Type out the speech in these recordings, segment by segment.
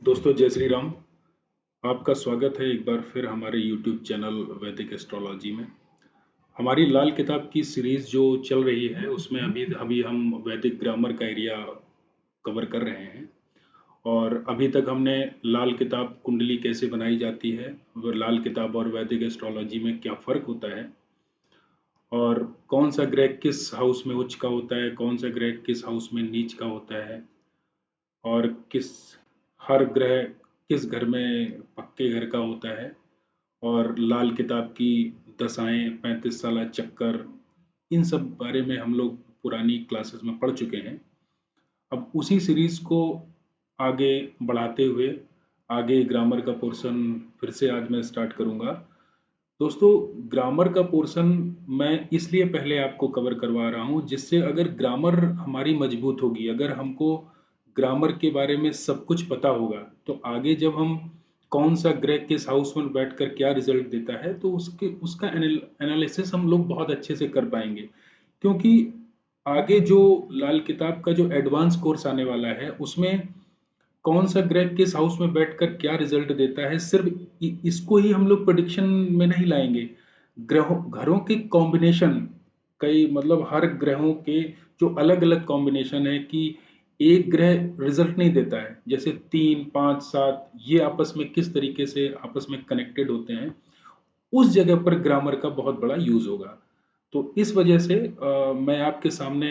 दोस्तों जय श्री राम। आपका स्वागत है एक बार फिर हमारे YouTube चैनल वैदिक एस्ट्रोलॉजी में। हमारी लाल किताब की सीरीज जो चल रही है उसमें अभी अभी हम वैदिक ग्रामर का एरिया कवर कर रहे हैं। और अभी तक हमने लाल किताब कुंडली कैसे बनाई जाती है, वो लाल किताब और वैदिक एस्ट्रोलॉजी में क्या फ़र्क होता है, और कौन सा ग्रह किस हाउस में उच्च का होता है, कौन सा ग्रह किस हाउस में नीच का होता है, और किस हर ग्रह किस घर में पक्के घर का होता है, और लाल किताब की दशाएं 35 साला चक्कर, इन सब बारे में हम लोग पुरानी क्लासेस में पढ़ चुके हैं। अब उसी सीरीज को आगे बढ़ाते हुए आगे ग्रामर का पोर्शन फिर से आज मैं स्टार्ट करूंगा। दोस्तों, ग्रामर का पोर्शन मैं इसलिए पहले आपको कवर करवा रहा हूं जिससे अगर ग्रामर हमारी मजबूत होगी, अगर हमको ग्रामर के बारे में सब कुछ पता होगा, तो आगे जब हम कौन सा ग्रह किस हाउस में बैठकर क्या रिजल्ट देता है तो उसका एनालिसिस हम लोग बहुत अच्छे से कर पाएंगे। क्योंकि आगे जो लाल किताब का जो एडवांस कोर्स आने वाला है उसमें कौन सा ग्रह किस हाउस में बैठकर क्या रिजल्ट देता है, सिर्फ इसको ही हम लोग प्रेडिक्शन में नहीं लाएंगे। ग्रहों घरों के कॉम्बिनेशन, कई मतलब हर ग्रहों के जो अलग अलग कॉम्बिनेशन है कि एक ग्रह रिजल्ट नहीं देता है, जैसे 3 5 7 ये आपस में किस तरीके से आपस में कनेक्टेड होते हैं, उस जगह पर ग्रामर का बहुत बड़ा यूज होगा। तो इस वजह से मैं आपके सामने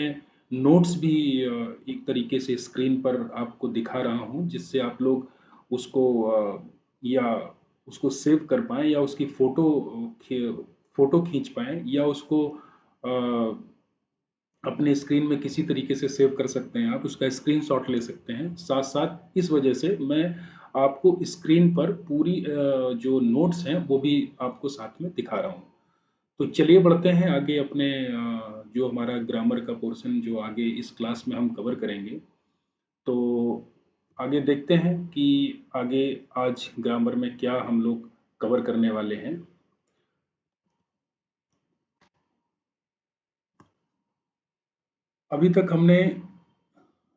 नोट्स भी एक तरीके से स्क्रीन पर आपको दिखा रहा हूं जिससे आप लोग उसको या उसको सेव कर पाएं, या उसकी फोटो खींच पाएं, या उसको अपने स्क्रीन में किसी तरीके से सेव कर सकते हैं, आप उसका स्क्रीनशॉट ले सकते हैं। साथ साथ इस वजह से मैं आपको स्क्रीन पर पूरी जो नोट्स हैं वो भी आपको साथ में दिखा रहा हूँ। तो चलिए बढ़ते हैं आगे अपने जो हमारा ग्रामर का पोर्शन जो आगे इस क्लास में हम कवर करेंगे। तो आगे देखते हैं कि आगे आज ग्रामर में क्या हम लोग कवर करने वाले हैं। अभी तक हमने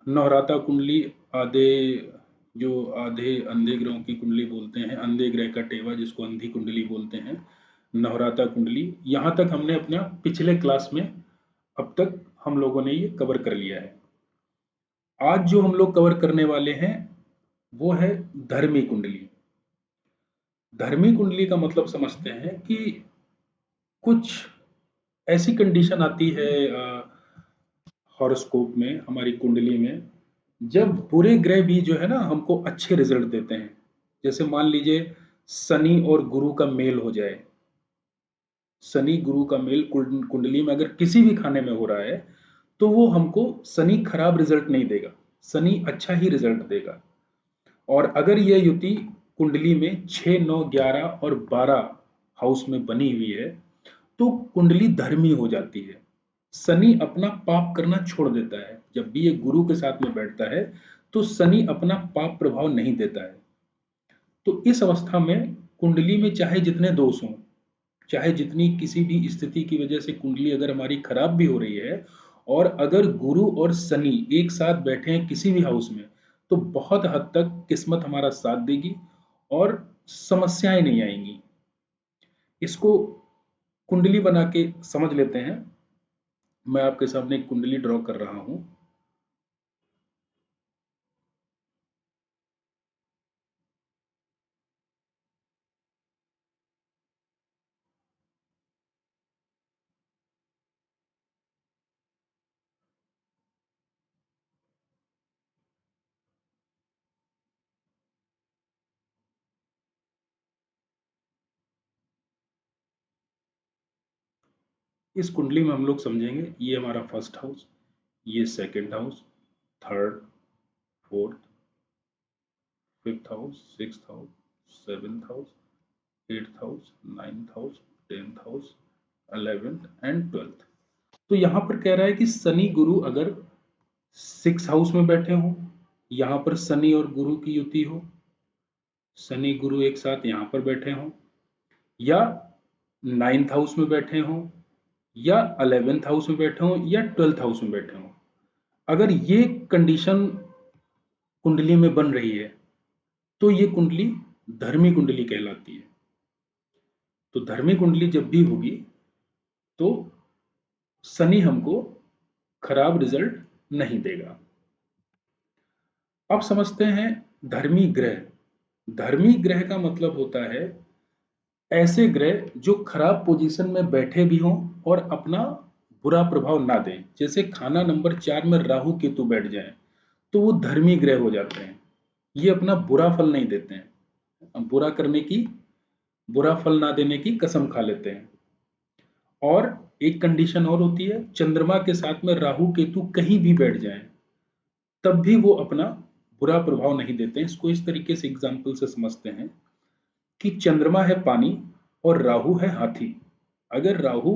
नवराता कुंडली, आधे जो आधे अंधे ग्रहों की कुंडली बोलते हैं, अंधे ग्रह का टेवा जिसको अंधी कुंडली बोलते हैं, नवराता कुंडली, यहाँ तक हमने अपना पिछले क्लास में अब तक हम लोगों ने ये कवर कर लिया है। आज जो हम लोग कवर करने वाले हैं वो है धर्मी कुंडली। धर्मी कुंडली का मतलब समझते हैं कि कुछ ऐसी कंडीशन आती है हॉरोस्कोप में, हमारी कुंडली में, जब बुरे ग्रह भी जो है ना हमको अच्छे रिजल्ट देते हैं। जैसे मान लीजिए शनि और गुरु का मेल हो जाए, शनि गुरु का मेल कुंडली में अगर किसी भी खाने में हो रहा है तो वो हमको शनि खराब रिजल्ट नहीं देगा, शनि अच्छा ही रिजल्ट देगा। और अगर ये युति कुंडली में 6 9 11 और 12 हाउस में बनी हुई है तो कुंडली धर्मी हो जाती है। शनि अपना पाप करना छोड़ देता है, जब भी ये गुरु के साथ में बैठता है तो शनि अपना पाप प्रभाव नहीं देता है। तो इस अवस्था में कुंडली में चाहे जितने दोष हों, चाहे जितनी किसी भी स्थिति की वजह से कुंडली अगर हमारी खराब भी हो रही है, और अगर गुरु और शनि एक साथ बैठे हैं किसी भी हाउस में, तो बहुत हद तक किस्मत हमारा साथ देगी और समस्याएं नहीं आएंगी। इसको कुंडली बना के समझ लेते हैं। मैं आपके सामने एक कुंडली ड्रॉ कर रहा हूं। इस कुंडली में हम लोग समझेंगे ये हमारा फर्स्ट हाउस, ये second house, third, fourth, fifth house, sixth house, seventh house, eighth house, ninth house, tenth house, 11th and 12th। तो यहां पर कह रहा है कि शनि गुरु अगर 6 हाउस में बैठे हो, यहां पर शनि और गुरु की युति हो, शनि गुरु एक साथ यहां पर बैठे हो, या 9th हाउस में बैठे हो, या 11th हाउस में बैठे हो, या 12th हाउस में बैठे हो, अगर ये कंडीशन कुंडली में बन रही है तो ये कुंडली धर्मी कुंडली कहलाती है। तो धर्मी कुंडली जब भी होगी तो शनि हमको खराब रिजल्ट नहीं देगा। अब समझते हैं धर्मी ग्रह। धर्मी ग्रह का मतलब होता है ऐसे ग्रह जो खराब पोजीशन में बैठे भी हों और अपना बुरा प्रभाव ना दें। जैसे खाना नंबर 4 में राहु केतु बैठ जाएं तो वो धर्मी ग्रह हो जाते हैं। ये अपना बुरा फल नहीं देते हैं, बुरा करने की, बुरा फल ना देने की कसम खा लेते हैं। और एक कंडीशन और होती है, चंद्रमा के साथ में राहु केतु कहीं भी बैठ जाएं तब भी वो अपना बुरा प्रभाव नहीं देते हैं। इसको इस तरीके से एग्जाम्पल से समझते हैं कि चंद्रमा है पानी और राहु है हाथी। अगर राहु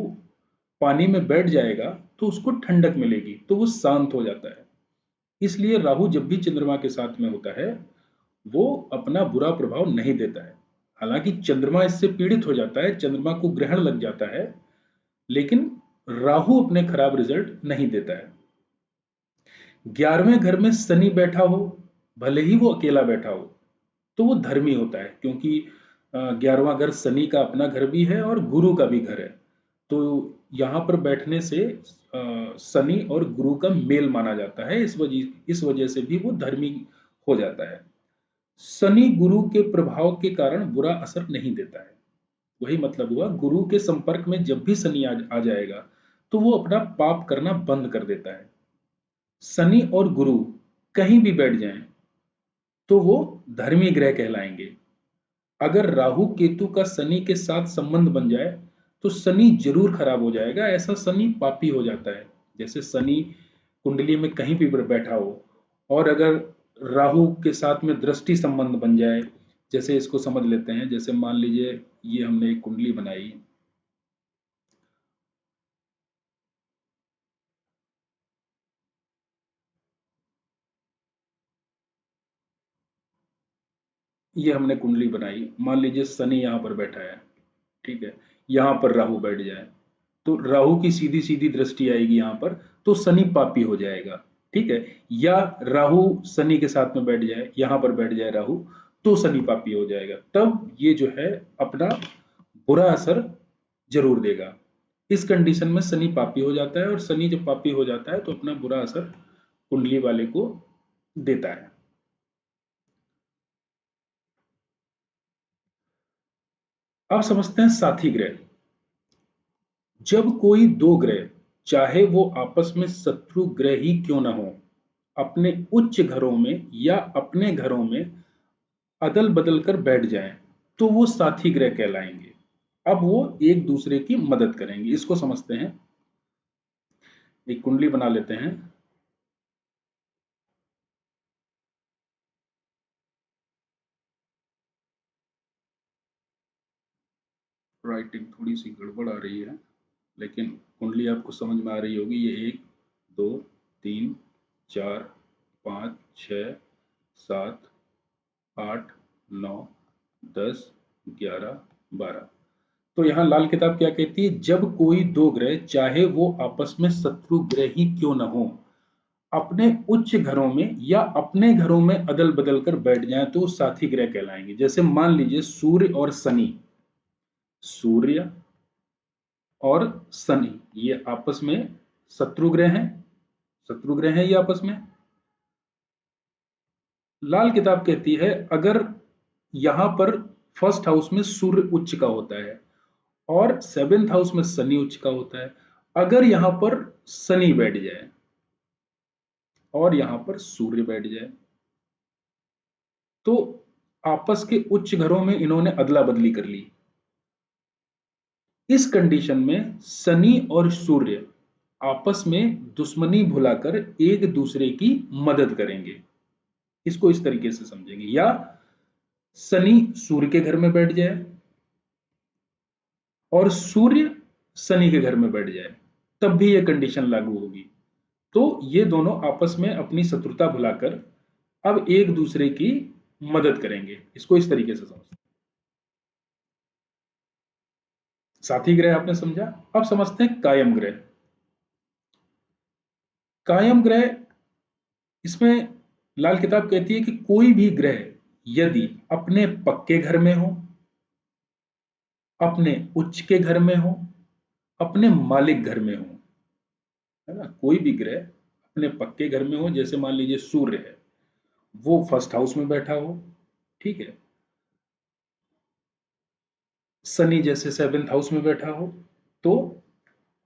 पानी में बैठ जाएगा तो उसको ठंडक मिलेगी, तो वो शांत हो जाता है। इसलिए राहु जब भी चंद्रमा के साथ में होता है वो अपना बुरा प्रभाव नहीं देता है। हालांकि चंद्रमा इससे पीड़ित हो जाता है, चंद्रमा को ग्रहण लग जाता है, लेकिन राहु अपने खराब रिजल्ट नहीं देता है। 11वें घर में शनि बैठा हो, भले ही वो अकेला बैठा हो, तो वो धर्मी होता है, क्योंकि 11वां घर शनि का अपना घर भी है और गुरु का भी घर है। तो यहाँ पर बैठने से शनि और गुरु का मेल माना जाता है। इस वजह से भी वो धर्मी हो जाता है। शनि गुरु के प्रभाव के कारण बुरा असर नहीं देता है। वही मतलब हुआ, गुरु के संपर्क में जब भी शनि आ जाएगा तो वो अपना पाप करना बंद कर देता है। शनि और गुरु कहीं भी बैठ जाएं तो वो धर्मी ग्रह कहलाएंगे। अगर राहु केतु का शनि के साथ संबंध बन जाए तो शनि जरूर खराब हो जाएगा। ऐसा शनि पापी हो जाता है। जैसे शनि कुंडली में कहीं भी बैठा हो और अगर राहु के साथ में दृष्टि संबंध बन जाए, जैसे इसको समझ लेते हैं, जैसे मान लीजिए ये हमने एक कुंडली बनाई, ये हमने कुंडली बनाई, मान लीजिए शनि यहाँ पर बैठा है, ठीक है, यहाँ पर राहु बैठ जाए तो राहु की सीधी सीधी दृष्टि आएगी यहाँ पर, तो शनि पापी हो जाएगा। ठीक है, या राहु शनि के साथ में बैठ जाए, यहाँ पर बैठ जाए राहु, तो शनि पापी हो जाएगा। तब ये जो है अपना बुरा असर जरूर देगा। इस कंडीशन में शनि पापी हो जाता है और शनि जब पापी हो जाता है तो अपना बुरा असर कुंडली वाले को देता है। अब समझते हैं साथी ग्रह। जब कोई दो ग्रह, चाहे वो आपस में शत्रु ग्रह ही क्यों ना हो, अपने उच्च घरों में या अपने घरों में अदल बदल कर बैठ जाएं तो वो साथी ग्रह कहलाएंगे। अब वो एक दूसरे की मदद करेंगे। इसको समझते हैं। एक कुंडली बना लेते हैं। राइटिंग थोड़ी सी गड़बड़ आ रही है, लेकिन कुंडली आपको समझ में आ रही होगी। ये 1 2 3 4 5 6 7 8 9 10 11 12। तो यहाँ लाल किताब क्या कहती है, जब कोई दो ग्रह, चाहे वो आपस में शत्रु ग्रह ही क्यों न हो, अपने उच्च घरों में या अपने घरों में अदल बदल कर बैठ जाएं तो वो साथी ग्रह कहलाएंगे। जैसे मान लीजिए सूर्य और शनि, सूर्य और शनि ये आपस में शत्रु ग्रह हैं, शत्रु ग्रह हैं ये आपस में। लाल किताब कहती है अगर यहां पर फर्स्ट हाउस में सूर्य उच्च का होता है और सेवेंथ हाउस में शनि उच्च का होता है, अगर यहां पर शनि बैठ जाए और यहां पर सूर्य बैठ जाए तो आपस के उच्च घरों में इन्होंने अदला बदली कर ली। इस कंडीशन में शनि और सूर्य आपस में दुश्मनी भुलाकर एक दूसरे की मदद करेंगे। इसको इस तरीके से समझेंगे। या शनि सूर्य के घर में बैठ जाए और सूर्य शनि के घर में बैठ जाए, तब भी यह कंडीशन लागू होगी। तो ये दोनों आपस में अपनी शत्रुता भुलाकर अब एक दूसरे की मदद करेंगे। इसको इस तरीके से समझते हैं। साथी ग्रह आपने समझा। अब समझते हैं कायम ग्रह। कायम ग्रह, इसमें लाल किताब कहती है कि कोई भी ग्रह यदि अपने पक्के घर में हो, अपने उच्च के घर में हो, अपने मालिक घर में हो, है ना, कोई भी ग्रह अपने पक्के घर में हो, जैसे मान लीजिए सूर्य है, वो फर्स्ट हाउस में बैठा हो, ठीक है, शनि जैसे सेवेंथ हाउस में बैठा हो, तो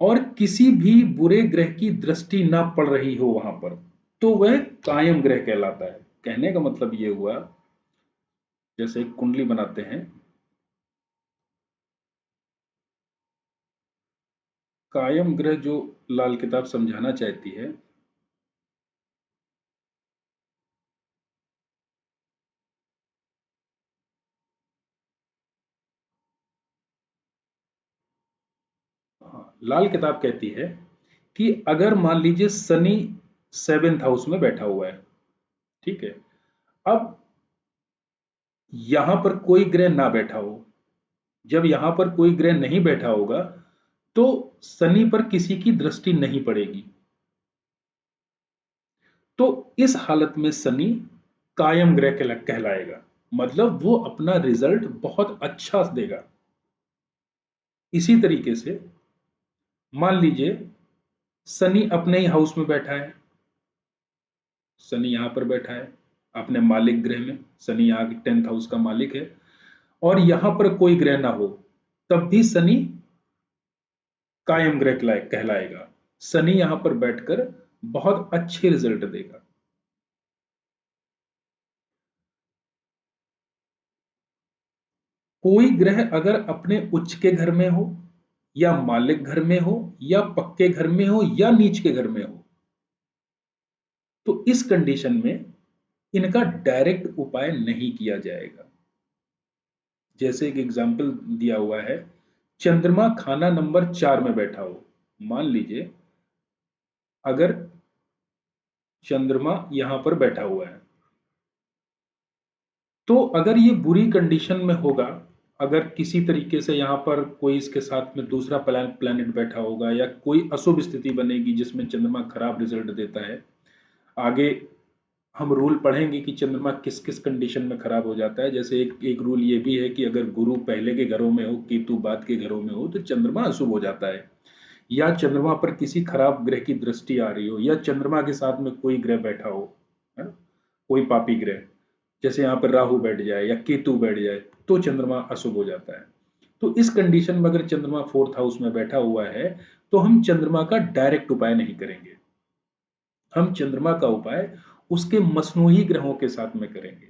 और किसी भी बुरे ग्रह की दृष्टि ना पड़ रही हो वहां पर, तो वह कायम ग्रह कहलाता है। कहने का मतलब ये हुआ, जैसे एक कुंडली बनाते हैं, कायम ग्रह जो लाल किताब समझाना चाहती है, हाँ, लाल किताब कहती है कि अगर मान लीजिए शनि सेवेंथ हाउस में बैठा हुआ है, ठीक है, अब यहां पर कोई ग्रह ना बैठा हो, जब यहां पर कोई ग्रह नहीं बैठा होगा तो शनि पर किसी की दृष्टि नहीं पड़ेगी, तो इस हालत में शनि कायम ग्रह कहलाएगा, मतलब वो अपना रिजल्ट बहुत अच्छा देगा। इसी तरीके से मान लीजिए शनि अपने ही हाउस में बैठा है, शनि यहां पर बैठा है अपने मालिक ग्रह में, शनि यहाँ टेंथ हाउस का मालिक है, और यहां पर कोई ग्रह ना हो, तब भी शनि कायम ग्रह कहलाएगा। शनि यहां पर बैठकर बहुत अच्छे रिजल्ट देगा। कोई ग्रह अगर अपने उच्च के घर में हो, या मालिक घर में हो, या पक्के घर में हो, या नीच के घर में हो, तो इस कंडीशन में इनका डायरेक्ट उपाय नहीं किया जाएगा। जैसे एक एग्जाम्पल दिया हुआ है, चंद्रमा खाना नंबर 4 में बैठा हो, मान लीजिए अगर चंद्रमा यहां पर बैठा हुआ है, तो अगर ये बुरी कंडीशन में होगा, अगर किसी तरीके से यहां पर कोई इसके साथ में दूसरा प्लैनेट बैठा होगा, या कोई अशुभ स्थिति बनेगी जिसमें चंद्रमा खराब रिजल्ट देता है, आगे हम रूल पढ़ेंगे कि चंद्रमा किस किस कंडीशन में खराब हो जाता है। जैसे एक एक रूल ये भी है कि अगर गुरु पहले के घरों में हो, केतु बाद के घरों में हो, तो चंद्रमा अशुभ हो जाता है, या चंद्रमा पर किसी खराब ग्रह की दृष्टि आ रही हो, या चंद्रमा के साथ में कोई ग्रह बैठा हो, है ना, कोई पापी ग्रह, जैसे यहाँ पर राहु बैठ जाए या केतु बैठ जाए, तो चंद्रमा अशुभ हो जाता है। तो इस कंडीशन में अगर चंद्रमा फोर्थ हाउस में बैठा हुआ है, तो हम चंद्रमा का डायरेक्ट उपाय नहीं करेंगे, हम चंद्रमा का उपाय उसके मसनूही ग्रहों के साथ में करेंगे,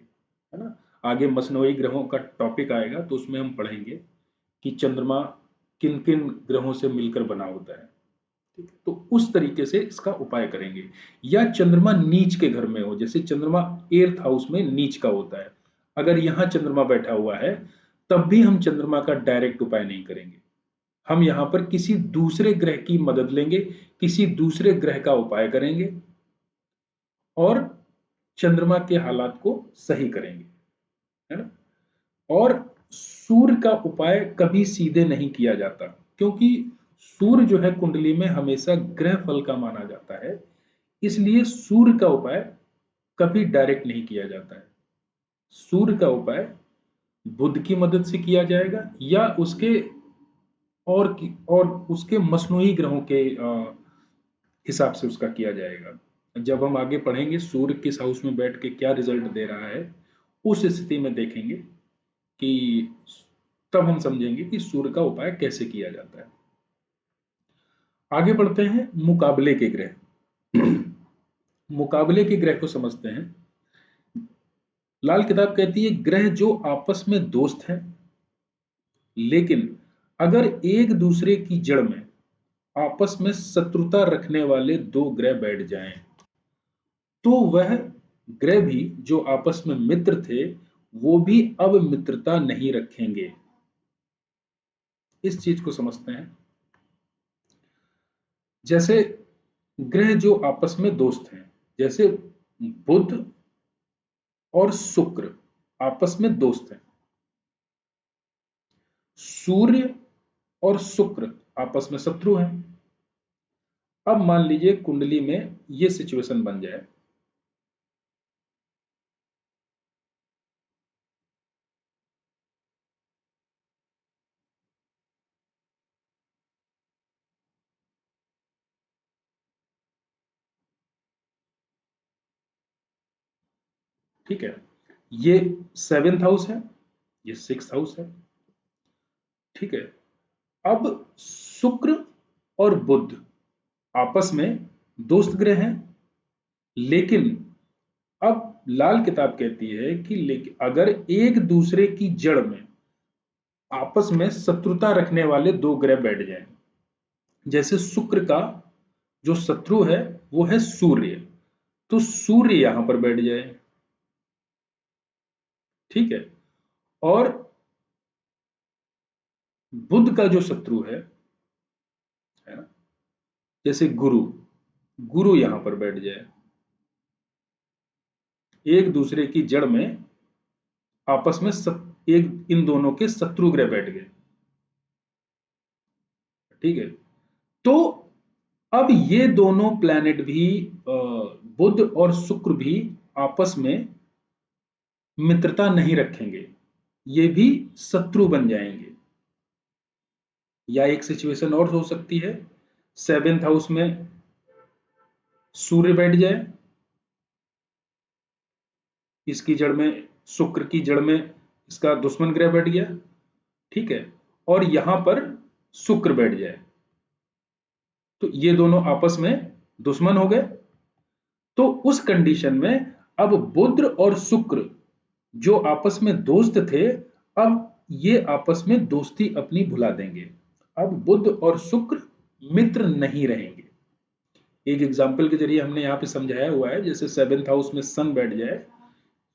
है ना। आगे मसनूही ग्रहों का टॉपिक आएगा तो उसमें हम पढ़ेंगे कि चंद्रमा किन किन ग्रहों से मिलकर बना होता है, ठीक है, तो उस तरीके से इसका उपाय करेंगे। या चंद्रमा नीच के घर में हो, जैसे चंद्रमा एर्थ हाउस में नीच का होता है, अगर यहां चंद्रमा बैठा हुआ है, तब भी हम चंद्रमा का डायरेक्ट उपाय नहीं करेंगे, हम यहां पर किसी दूसरे ग्रह की मदद लेंगे, किसी दूसरे ग्रह का उपाय करेंगे, और चंद्रमा के हालात को सही करेंगे, है ना। और सूर्य का उपाय कभी सीधे नहीं किया जाता, क्योंकि सूर्य जो है कुंडली में हमेशा ग्रह फल का माना जाता है, इसलिए सूर्य का उपाय कभी डायरेक्ट नहीं किया जाता है। सूर्य का उपाय बुध की मदद से किया जाएगा, या उसके और उसके मसनूई ग्रहों के हिसाब से उसका किया जाएगा। जब हम आगे पढ़ेंगे सूर्य किस हाउस में बैठ के क्या रिजल्ट दे रहा है, उस स्थिति में देखेंगे कि तब हम समझेंगे कि सूर्य का उपाय कैसे किया जाता है। आगे बढ़ते हैं मुकाबले के ग्रह। मुकाबले के ग्रह को समझते हैं। लाल किताब कहती है ग्रह जो आपस में दोस्त हैं, लेकिन अगर एक दूसरे की जड़ में आपस में शत्रुता रखने वाले दो ग्रह बैठ जाएं, तो वह ग्रह भी जो आपस में मित्र थे, वो भी अब मित्रता नहीं रखेंगे। इस चीज को समझते हैं। जैसे ग्रह जो आपस में दोस्त हैं, जैसे बुध और शुक्र आपस में दोस्त हैं, सूर्य और शुक्र आपस में शत्रु हैं। अब मान लीजिए कुंडली में यह सिचुएशन बन जाए ठीक है, ये 7th हाउस है, ये 6th हाउस है। ठीक है, अब शुक्र और बुध आपस में दोस्त ग्रह हैं, लेकिन अब लाल किताब कहती है कि लेकिन अगर एक दूसरे की जड़ में आपस में शत्रुता रखने वाले दो ग्रह बैठ जाएं, जैसे शुक्र का जो शत्रु है वो है सूर्य, तो सूर्य यहां पर बैठ जाए। ठीक है, और बुध का जो शत्रु है ना, जैसे गुरु, गुरु यहां पर बैठ जाए, एक दूसरे की जड़ में आपस में एक इन दोनों के शत्रु ग्रह बैठ गए। ठीक है, तो अब ये दोनों प्लैनेट भी बुध और शुक्र भी आपस में मित्रता नहीं रखेंगे, ये भी शत्रु बन जाएंगे। या एक सिचुएशन और हो सकती है, 7th हाउस में सूर्य बैठ जाए, इसकी जड़ में, शुक्र की जड़ में इसका दुश्मन ग्रह बैठ गया। ठीक है, और यहां पर शुक्र बैठ जाए, तो ये दोनों आपस में दुश्मन हो गए। तो उस कंडीशन में अब बुध और शुक्र जो आपस में दोस्त थे, अब ये आपस में दोस्ती अपनी भुला देंगे। अब बुध और शुक्र मित्र नहीं रहेंगे। एक एग्जाम्पल के जरिए हमने यहाँ पे समझाया हुआ है, जैसे 7th हाउस में सन बैठ जाए,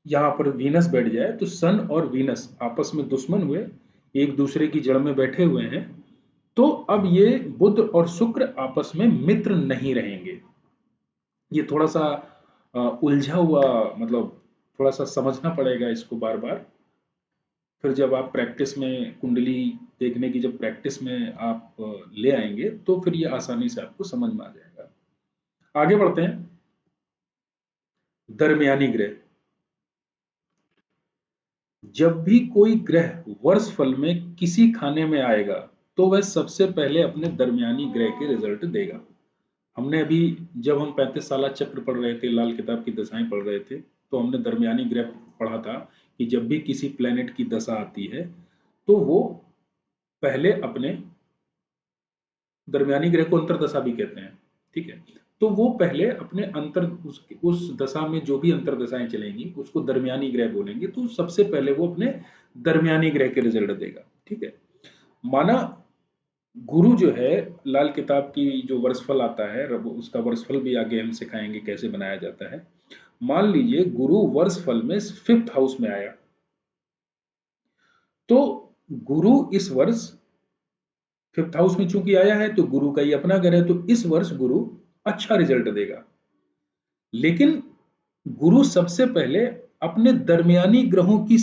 यहाँ पर वीनस बैठ जाए, तो सन और वीनस आपस में दुश्मन हुए, एक दूसरे की जड़ में बैठे हुए हैं, तो अब ये बुध और शुक्र आपस में मित्र नहीं रहेंगे। ये थोड़ा सा उलझा हुआ, मतलब थोड़ा सा समझना पड़ेगा इसको बार बार। फिर जब आप प्रैक्टिस में कुंडली देखने की जब प्रैक्टिस में आप ले आएंगे, तो फिर ये आसानी से आपको समझ में आ जाएगा। आगे बढ़ते हैं। दरमियानी ग्रह, जब भी कोई ग्रह वर्ष फल में किसी खाने में आएगा, तो वह सबसे पहले अपने दरमियानी ग्रह के रिजल्ट देगा। हमने अभी जब हम 35 साला चक्र पढ़ रहे थे, लाल किताब की दशाएं पढ़ रहे थे, तो हमने दरमियानी ग्रह पढ़ा था कि जब भी किसी प्लेनेट की दशा आती है, तो वो पहले अपने दरमियानी ग्रह को अंतरदशा भी कहते हैं। ठीक है, तो वो पहले अपने उस दशा में जो भी अंतरदशाएं चलेंगी उसको दरमियानी ग्रह बोलेंगे, तो सबसे पहले वो अपने दरमियानी ग्रह के रिजल्ट देगा। ठीक है, माना गुरु जो है, लाल किताब की जो वर्षफल आता है, उसका वर्षफल भी आगे हम सिखाएंगे कैसे बनाया जाता है। मान लीजिए गुरु वर्षफल में 5th हाउस में आया, तो गुरु इस वर्ष 5th हाउस में चूंकि आया है, तो गुरु का ही अपना घर है, तो इस वर्ष गुरु अच्छा रिजल्ट देगा। लेकिन गुरु सबसे पहले अपने दरमियानी ग्रहों की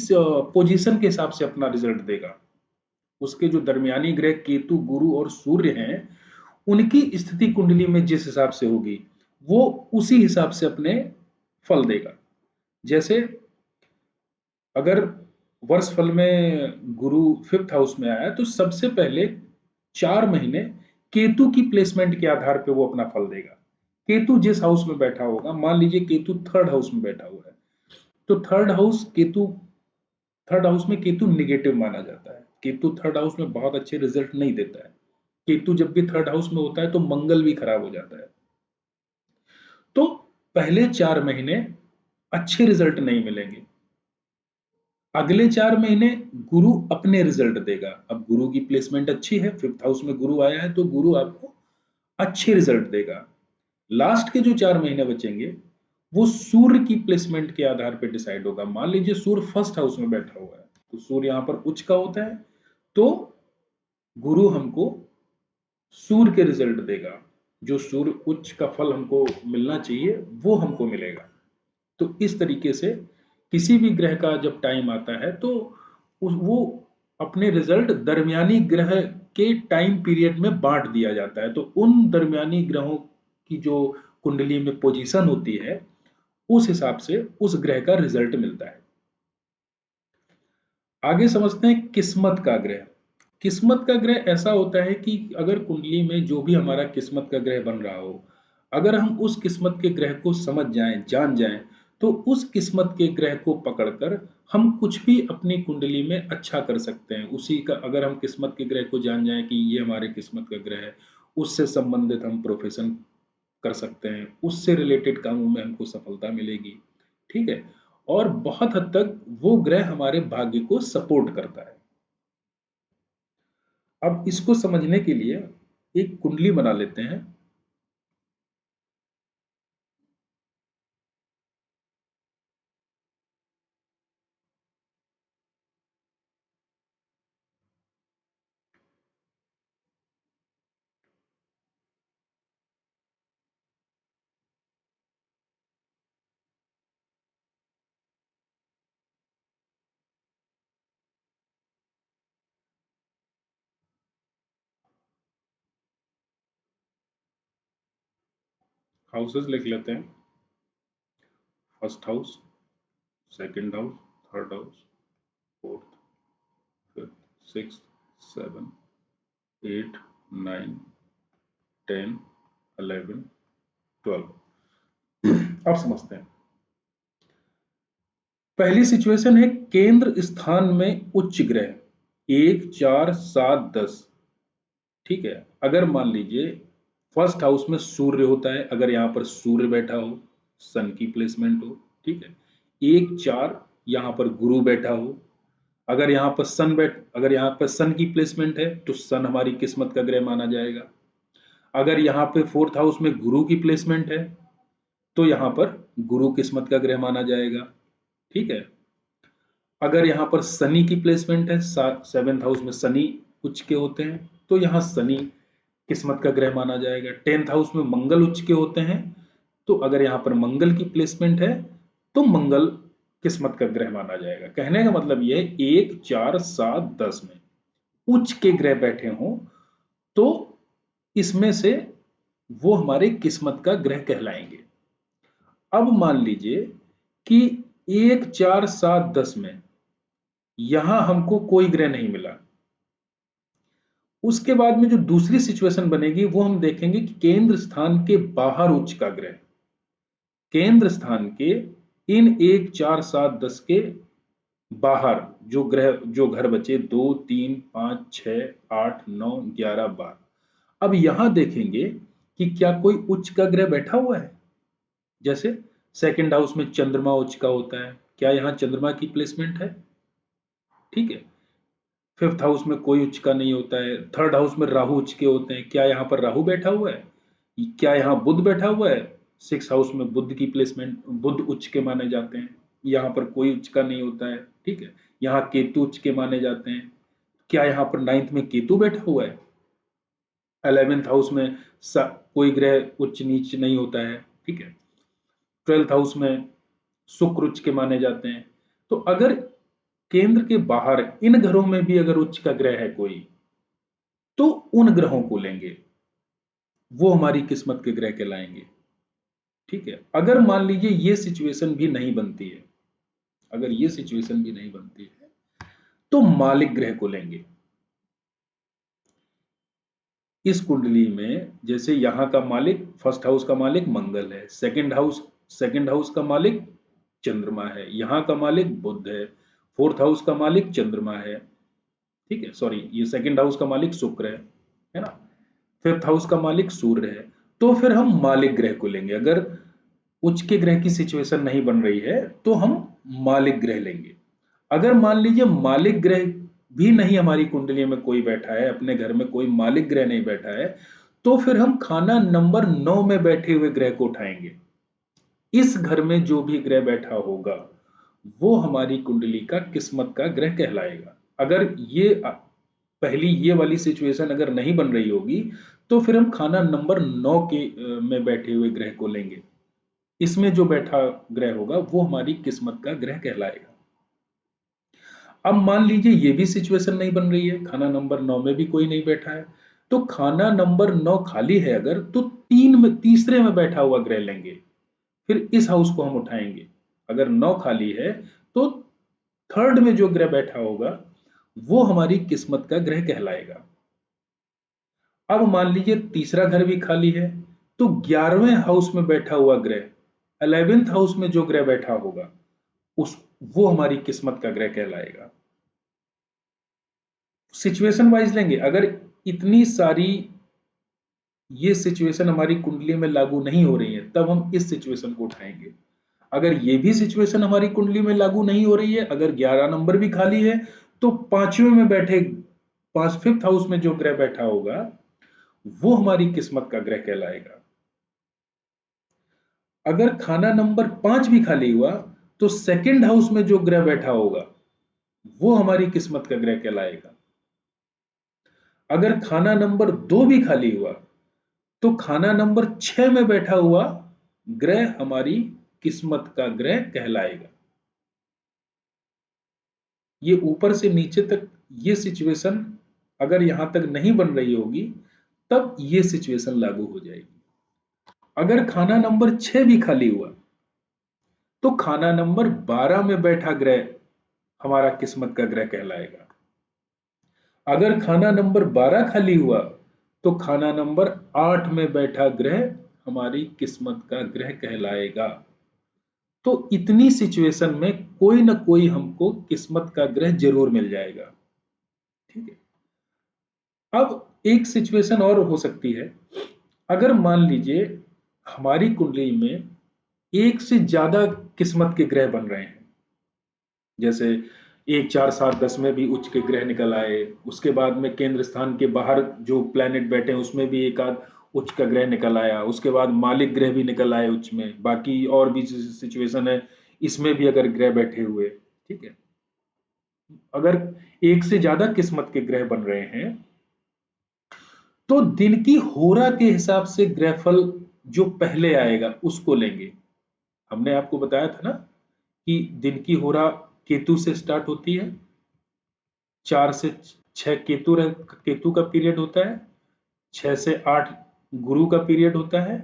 पोजीशन के हिसाब से अपना रिजल्ट देगा। उसके जो दरमियानी ग्रह केतु, गुरु और सूर्य हैं, उनकी स्थिति कुंडली में जिस हिसाब से होगी, वो उसी हिसाब से अपने फल देगा। जैसे अगर वर्ष फल में गुरु 5th हाउस में आया, तो सबसे पहले 4 महीने केतु की प्लेसमेंट के आधार पर वो अपना फल देगा। केतु जिस हाउस में बैठा होगा, मान लीजिए केतु 3rd हाउस में बैठा हुआ है, तो थर्ड हाउस में केतु निगेटिव माना जाता है। केतु 3rd हाउस में बहुत अच्छे रिजल्ट नहीं देता है। केतु जब भी 3rd हाउस में होता है तो मंगल भी खराब हो जाता है। तो पहले 4 महीने अच्छे रिजल्ट नहीं मिलेंगे, अगले 4 महीने गुरु अपने रिजल्ट देगा। अब गुरु की प्लेसमेंट अच्छी है, 5th हाउस में गुरु आया है, तो गुरु आपको अच्छे रिजल्ट देगा। लास्ट के जो 4 महीने बचेंगे, वो सूर्य की प्लेसमेंट के आधार पर डिसाइड होगा। मान लीजिए सूर्य 1st हाउस में बैठा हुआ है, तो सूर्य यहां पर उच्च का होता है, तो गुरु हमको सूर्य के रिजल्ट देगा। जो सूर्य उच्च का फल हमको मिलना चाहिए वो हमको मिलेगा। तो इस तरीके से किसी भी ग्रह का जब टाइम आता है, तो वो अपने रिजल्ट दरमियानी ग्रह के टाइम पीरियड में बांट दिया जाता है। तो उन दरमियानी ग्रहों की जो कुंडली में पोजीशन होती है, उस हिसाब से उस ग्रह का रिजल्ट मिलता है। आगे समझते हैं किस्मत का ग्रह। किस्मत का ग्रह ऐसा होता है कि अगर कुंडली में जो भी हमारा किस्मत का ग्रह बन रहा हो, अगर हम उस किस्मत के ग्रह को समझ जाएं, जान जाएं, तो उस किस्मत के ग्रह को पकड़कर हम कुछ भी अपनी कुंडली में अच्छा कर सकते हैं। उसी का अगर हम किस्मत के ग्रह को जान जाएं कि ये हमारे किस्मत का ग्रह है, उससे संबंधित हम प्रोफेशन कर सकते हैं, उससे रिलेटेड कामों में हमको सफलता मिलेगी। ठीक है, और बहुत हद तक वो ग्रह हमारे भाग्य को सपोर्ट करता है। अब इसको समझने के लिए एक कुंडली बना लेते हैं। हाउसेस लिख लेते हैं। First house, second house, third house, fourth, fifth, six, seven, 8, 9, 10, 11, 12। अब समझते हैं। पहली सिचुएशन है केंद्र स्थान में उच्च ग्रह 1, 4, 7, 10। ठीक है, अगर मान लीजिए फर्स्ट हाउस में सूर्य होता है, अगर यहां पर सूर्य बैठा हो, सन की प्लेसमेंट हो। ठीक है, 1, 4 यहां पर गुरु बैठा हो। अगर यहाँ पर सन की प्लेसमेंट है तो सन हमारी किस्मत का ग्रह माना जाएगा। अगर यहाँ पे फोर्थ हाउस में गुरु की प्लेसमेंट है तो यहाँ पर गुरु किस्मत का ग्रह माना जाएगा। ठीक है, अगर यहाँ पर शनि की प्लेसमेंट है, सेवेंथ हाउस में शनि उच्च के होते हैं तो यहाँ शनि किस्मत का ग्रह माना जाएगा। टेंथ हाउस में मंगल उच्च के होते हैं तो अगर यहाँ पर मंगल की प्लेसमेंट है तो मंगल किस्मत का ग्रह माना जाएगा। कहने का मतलब यह है 1, 4, 7, 10 में उच्च के ग्रह बैठे हों तो इसमें से वो हमारे किस्मत का ग्रह कहलाएंगे। अब मान लीजिए कि 1, 4, 7, 10 में यहां हमको कोई ग्रह नहीं मिला। उसके बाद में जो दूसरी सिचुएशन बनेगी वो हम देखेंगे कि केंद्र स्थान के बाहर उच्च का ग्रह, केंद्र स्थान के इन 1, 4, 7, 10 के बाहर जो ग्रह, जो घर बचे 2, 3, 5, 6, 8, 9, 11, 12। अब यहां देखेंगे कि क्या कोई उच्च का ग्रह बैठा हुआ है। जैसे सेकंड हाउस में चंद्रमा उच्च का होता है, क्या यहां चंद्रमा की प्लेसमेंट है। ठीक है, फिफ्थ हाउस में कोई उच्च का नहीं होता है। थर्ड हाउस में राहु उच्च के होते हैं, क्या यहाँ पर राहु बैठा हुआ है। क्या यहाँ बुध बैठा हुआ है। सिक्स हाउस में बुध की प्लेसमेंट, बुध उच्च के माने जाते हैं, यहाँ पर कोई उच्च का नहीं होता है। ठीक है, यहाँ केतु उच्च के माने जाते हैं, क्या यहाँ पर नाइन्थ में केतु बैठा हुआ है। 11th हाउस में कोई ग्रह उच्च नीच नहीं होता है। ठीक है, 12th हाउस में शुक्र उच्च के माने जाते हैं। तो अगर केंद्र के बाहर इन घरों में भी अगर उच्च का ग्रह है कोई तो उन ग्रहों को लेंगे, वो हमारी किस्मत के ग्रह कहलाएंगे। ठीक है, अगर मान लीजिए ये सिचुएशन भी नहीं बनती है, अगर ये सिचुएशन भी नहीं बनती है तो मालिक ग्रह को लेंगे। इस कुंडली में जैसे यहां का मालिक, फर्स्ट हाउस का मालिक मंगल है, सेकंड हाउस का मालिक चंद्रमा है, यहां का मालिक बुध है, फोर्थ हाउस का मालिक चंद्रमा है। ठीक है, सॉरी, ये सेकंड हाउस का मालिक शुक्र है ना। फिफ्थ हाउस का मालिक सूर्य है। तो फिर हम मालिक ग्रह को लेंगे। अगर उच्च के ग्रह की सिचुएशन नहीं बन रही है तो हम मालिक ग्रह लेंगे। अगर मान लीजिए मालिक ग्रह भी नहीं, हमारी कुंडली में कोई बैठा है, अपने घर में कोई मालिक ग्रह नहीं बैठा है, तो फिर हम खाना नंबर 9 में बैठे हुए ग्रह को उठाएंगे। इस घर में जो भी ग्रह बैठा होगा वो हमारी कुंडली का किस्मत का ग्रह कहलाएगा। अगर ये पहली ये वाली सिचुएशन अगर नहीं बन रही होगी तो फिर हम खाना नंबर 9 के में बैठे हुए ग्रह को लेंगे। इसमें जो बैठा ग्रह होगा वो हमारी किस्मत का ग्रह कहलाएगा। अब मान लीजिए ये भी सिचुएशन नहीं बन रही है, खाना नंबर 9 में भी कोई नहीं बैठा है, तो खाना नंबर 9 खाली है अगर, तो तीसरे में बैठा हुआ ग्रह लेंगे। फिर इस हाउस को हम उठाएंगे। अगर 9 खाली है तो थर्ड में जो ग्रह बैठा होगा वो हमारी किस्मत का ग्रह कहलाएगा। अब मान लीजिए तीसरा घर भी खाली है तो 11वें हाउस में बैठा हुआ ग्रह 11th हाउस में जो ग्रह बैठा होगा उस वो हमारी किस्मत का ग्रह कहलाएगा। सिचुएशन वाइज लेंगे, अगर इतनी सारी ये सिचुएशन हमारी कुंडली में लागू नहीं हो रही है तब हम इस सिचुएशन को उठाएंगे। अगर ये भी सिचुएशन हमारी कुंडली में लागू नहीं हो रही है, अगर 11 नंबर भी खाली है, तो पांचवें में बैठे फिफ्थ हाउस में जो ग्रह बैठा होगा वो हमारी किस्मत का ग्रह कहलाएगा। अगर खाना नंबर 5 भी खाली हुआ तो सेकंड हाउस में जो ग्रह बैठा होगा वो हमारी किस्मत का ग्रह कहलाएगा। अगर खाना नंबर 2 भी खाली हुआ तो खाना नंबर 6 में बैठा हुआ ग्रह हमारी किस्मत का ग्रह कहलाएगा। ये ऊपर से नीचे तक ये सिचुएशन अगर यहां तक नहीं बन रही होगी तब ये सिचुएशन लागू हो जाएगी। अगर खाना नंबर 6 भी खाली हुआ तो खाना नंबर 12 में बैठा ग्रह हमारा किस्मत का ग्रह कहलाएगा। अगर खाना नंबर 12 खाली हुआ तो खाना नंबर 8 में बैठा ग्रह हमारी किस्मत का ग्रह कहलाएगा। तो इतनी सिचुएशन में कोई ना कोई हमको किस्मत का ग्रह जरूर मिल जाएगा। ठीक है। अब एक सिचुएशन और हो सकती है, अगर मान लीजिए हमारी कुंडली में एक से ज्यादा किस्मत के ग्रह बन रहे हैं, जैसे 1 4 7 10 में भी उच्च के ग्रह निकल आए, उसके बाद में केंद्र स्थान के बाहर जो प्लैनेट बैठे हैं उसमें भी एक आध उच्च का ग्रह निकल आया, उसके बाद मालिक ग्रह भी निकल आए उच्च में, बाकी और भी सिचुएशन है इसमें भी अगर ग्रह बैठे हुए, ठीक है, अगर एक से ज्यादा किस्मत के ग्रह बन रहे हैं तो दिन की होरा के हिसाब से ग्रहफल जो पहले आएगा उसको लेंगे। हमने आपको बताया था ना कि दिन की होरा केतु से स्टार्ट होती है, 4 से 6 केतु का पीरियड होता है, 6 से 8 गुरु का पीरियड होता है,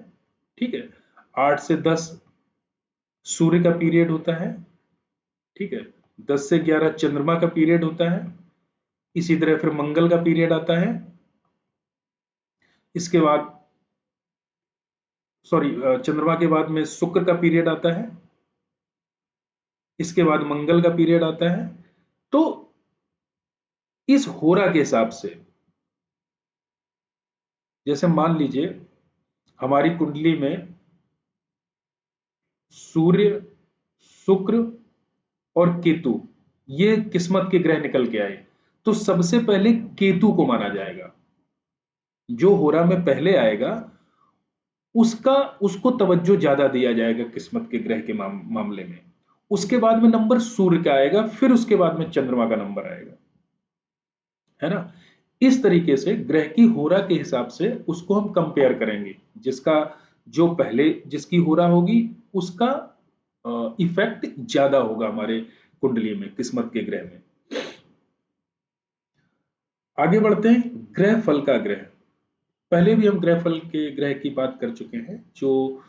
ठीक है, 8 से 10 सूर्य का पीरियड होता है, ठीक है, 10 से 11 चंद्रमा का पीरियड होता है, इसी तरह फिर मंगल का पीरियड आता है, इसके बाद सॉरी चंद्रमा के बाद में शुक्र का पीरियड आता है, इसके बाद मंगल का पीरियड आता है। तो इस होरा के हिसाब से जैसे मान लीजिए हमारी कुंडली में सूर्य, शुक्र और केतु ये किस्मत के ग्रह निकल के आए, तो सबसे पहले केतु को माना जाएगा। जो होरा में पहले आएगा उसका उसको तवज्जो ज्यादा दिया जाएगा किस्मत के ग्रह के मामले में। उसके बाद में नंबर सूर्य का आएगा, फिर उसके बाद में चंद्रमा का नंबर आएगा, है ना। इस तरीके से ग्रह की होरा के हिसाब से उसको हम कंपेयर करेंगे, जिसका जो पहले जिसकी होरा होगी उसका इफेक्ट ज्यादा होगा हमारे कुंडली में किस्मत के ग्रह में। आगे बढ़ते हैं, ग्रह फल का ग्रह। पहले भी हम ग्रह फल के ग्रह की बात कर चुके हैं। जो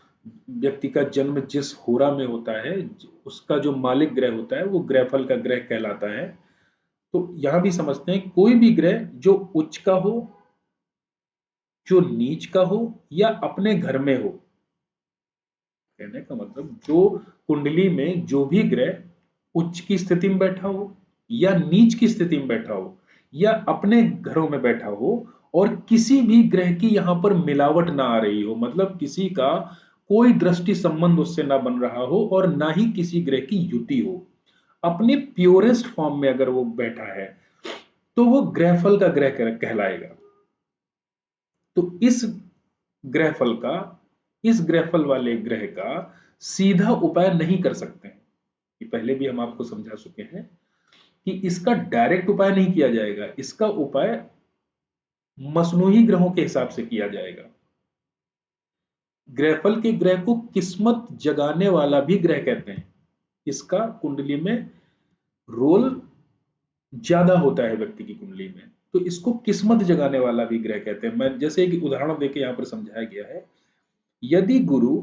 व्यक्ति का जन्म जिस होरा में होता है उसका जो मालिक ग्रह होता है वो ग्रह फल का ग्रह कहलाता है। तो यहां भी समझते हैं, कोई भी ग्रह जो उच्च का हो, जो नीच का हो या अपने घर में हो, कहने का मतलब जो कुंडली में जो भी ग्रह उच्च की स्थिति में बैठा हो या नीच की स्थिति में बैठा हो या अपने घरों में बैठा हो और किसी भी ग्रह की यहां पर मिलावट ना आ रही हो, मतलब किसी का कोई दृष्टि संबंध उससे ना बन रहा हो और ना ही किसी ग्रह की युति हो, अपने प्योरेस्ट फॉर्म में अगर वो बैठा है तो वो ग्रहफल का ग्रह कहलाएगा। तो इस ग्रहफल वाले ग्रह का सीधा उपाय नहीं कर सकते हैं। ये पहले भी हम आपको समझा चुके हैं कि इसका डायरेक्ट उपाय नहीं किया जाएगा, इसका उपाय मसनूही ग्रहों के हिसाब से किया जाएगा। ग्रहफल के ग्रह को किस्मत जगाने वाला भी ग्रह कहते हैं। इसका कुंडली में रोल ज्यादा होता है व्यक्ति की कुंडली में, तो इसको किस्मत जगाने वाला भी ग्रह कहते हैं। मैं जैसे एक उदाहरण देके यहां पर समझाया गया है, यदि गुरु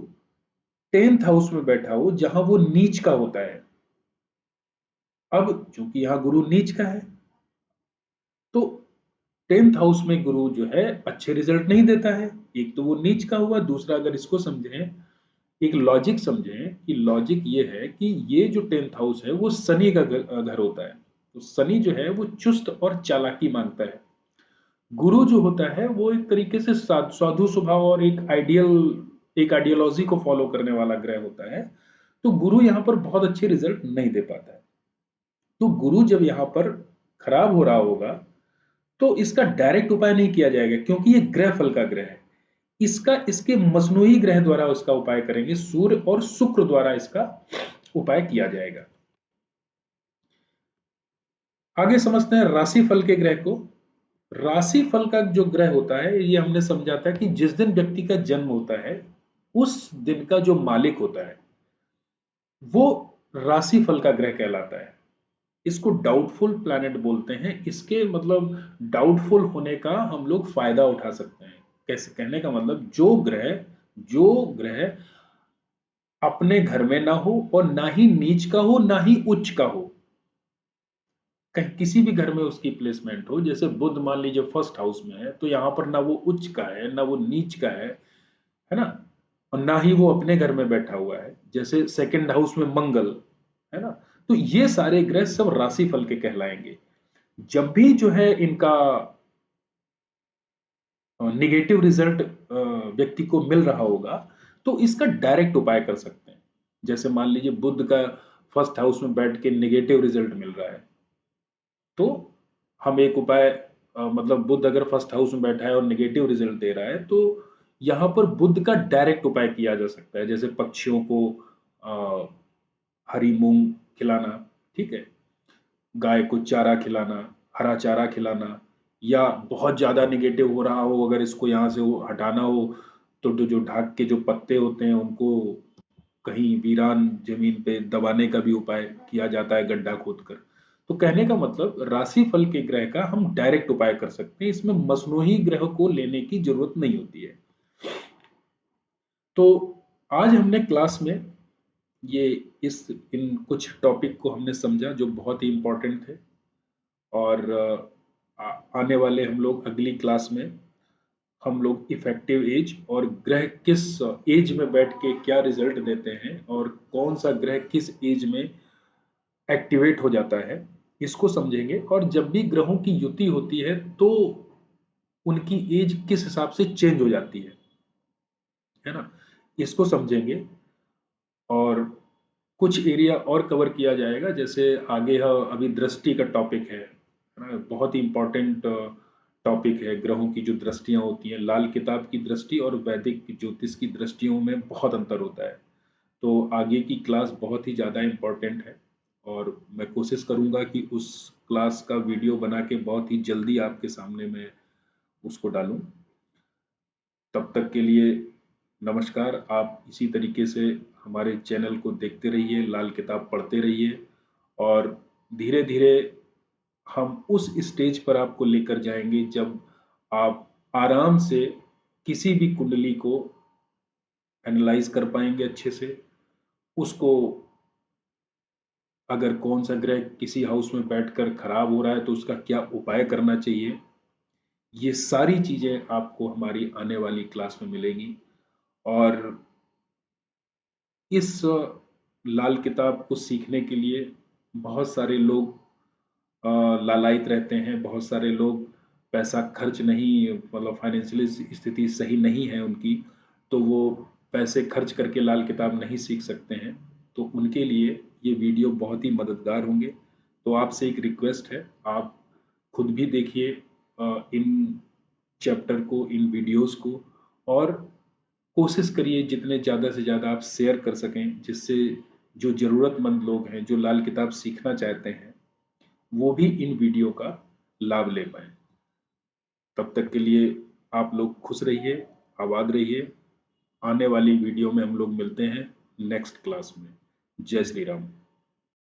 10th हाउस में बैठा हो जहां वो नीच का होता है, अब चूंकि यहां गुरु नीच का है तो 10th हाउस में गुरु जो है अच्छे रिजल्ट नहीं देता है। एक तो वो नीच का हुआ, दूसरा अगर इसको समझें, एक लॉजिक समझें कि लॉजिक ये है कि ये जो 10th हाउस है वो शनि का घर होता है। तो शनि जो है वो चुस्त और चालाकी मांगता है। गुरु जो होता है वो एक तरीके से साधु स्वभाव और एक आइडियोलॉजी को फॉलो करने वाला ग्रह होता है। तो गुरु यहाँ पर बहुत अच्छे रिजल्ट नहीं दे पाता है। तो गुरु जब यहाँ पर खराब हो रहा होगा तो इसका डायरेक्ट उपाय नहीं किया जाएगा, क्योंकि ये ग्रह फल का ग्रह है। इसका इसके मसनूई ग्रह द्वारा उसका उपाय करेंगे, सूर्य और शुक्र द्वारा इसका उपाय किया जाएगा। आगे समझते हैं राशि फल के ग्रह को। राशि फल का जो ग्रह होता है ये हमने समझा था कि जिस दिन व्यक्ति का जन्म होता है उस दिन का जो मालिक होता है वो राशि फल का ग्रह कहलाता है। इसको डाउटफुल प्लैनेट बोलते हैं। इसके मतलब डाउटफुल होने का हम लोग फायदा उठा सकते हैं। कैसे कहने का मतलब, जो ग्रह अपने घर में ना हो और ना ही नीच का हो ना ही उच्च का हो, कहीं किसी भी घर में उसकी प्लेसमेंट हो, जैसे बुध मान लीजिए फर्स्ट हाउस में है तो यहां पर ना वो उच्च का है ना वो नीच का है ना, और ना ही वो अपने घर में बैठा हुआ है, जैसे सेकंड हाउस में मंगल है ना। तो ये सारे ग्रह सब राशि फल के कहलाएंगे। जब भी जो है इनका निगेटिव रिजल्ट व्यक्ति को मिल रहा होगा तो इसका डायरेक्ट उपाय कर सकते हैं। जैसे मान लीजिए बुध का फर्स्ट हाउस में बैठ के निगेटिव रिजल्ट मिल रहा है तो हम एक उपाय मतलब बुध अगर फर्स्ट हाउस में बैठा है और नेगेटिव रिजल्ट दे रहा है तो यहाँ पर बुध का डायरेक्ट उपाय किया जा सकता है, जैसे पक्षियों को अ, हरी मूंग खिलाना, ठीक है, गाय को चारा खिलाना, हरा चारा खिलाना, या बहुत ज्यादा निगेटिव हो रहा हो अगर इसको यहाँ से वो हटाना हो तो जो ढाक के जो पत्ते होते हैं उनको कहीं वीरान जमीन पे दबाने का भी उपाय किया जाता है गड्ढा खोदकर। तो कहने का मतलब राशि फल के ग्रह का हम डायरेक्ट उपाय कर सकते हैं, इसमें मसनूही ग्रह को लेने की जरूरत नहीं होती है। तो आज हमने क्लास में ये इस इन कुछ टॉपिक को हमने समझा जो बहुत ही इंपॉर्टेंट थे। और आने वाले हम लोग अगली क्लास में हम लोग इफेक्टिव एज और ग्रह किस एज में बैठ के क्या रिजल्ट देते हैं और कौन सा ग्रह किस एज में एक्टिवेट हो जाता है इसको समझेंगे। और जब भी ग्रहों की युति होती है तो उनकी एज किस हिसाब से चेंज हो जाती है ना, इसको समझेंगे। और कुछ एरिया और कवर किया जाएगा, जैसे आगे अभी दृष्टि का टॉपिक है ना, बहुत ही इंपॉर्टेंट टॉपिक है। ग्रहों की जो दृष्टियां होती हैं, लाल किताब की दृष्टि और वैदिक ज्योतिष की दृष्टियों में बहुत अंतर होता है। तो आगे की क्लास बहुत ही ज़्यादा इम्पोर्टेंट है और मैं कोशिश करूंगा कि उस क्लास का वीडियो बना के बहुत ही जल्दी आपके सामने मैं उसको डालूं। तब तक के लिए नमस्कार। आप इसी तरीके से हमारे चैनल को देखते रहिए, लाल किताब पढ़ते रहिए और धीरे धीरे हम उस स्टेज पर आपको लेकर जाएंगे जब आप आराम से किसी भी कुंडली को एनालाइज कर पाएंगे अच्छे से। उसको अगर कौन सा ग्रह किसी हाउस में बैठकर खराब हो रहा है तो उसका क्या उपाय करना चाहिए, ये सारी चीजें आपको हमारी आने वाली क्लास में मिलेगी। और इस लाल किताब को सीखने के लिए बहुत सारे लोग लालायित रहते हैं, बहुत सारे लोग पैसा खर्च नहीं, मतलब फाइनेंशियली स्थिति सही नहीं है उनकी, तो वो पैसे खर्च करके लाल किताब नहीं सीख सकते हैं। तो उनके लिए ये वीडियो बहुत ही मददगार होंगे। तो आपसे एक रिक्वेस्ट है, आप खुद भी देखिए इन चैप्टर को, इन वीडियोस को, और कोशिश करिए जितने ज़्यादा से ज़्यादा आप शेयर कर सकें, जिससे जो ज़रूरतमंद लोग हैं जो लाल किताब सीखना चाहते हैं वो भी इन वीडियो का लाभ ले पाए। तब तक के लिए आप लोग खुश रहिए, आबाद रहिए। आने वाली वीडियो में हम लोग मिलते हैं नेक्स्ट क्लास में। जय श्री राम।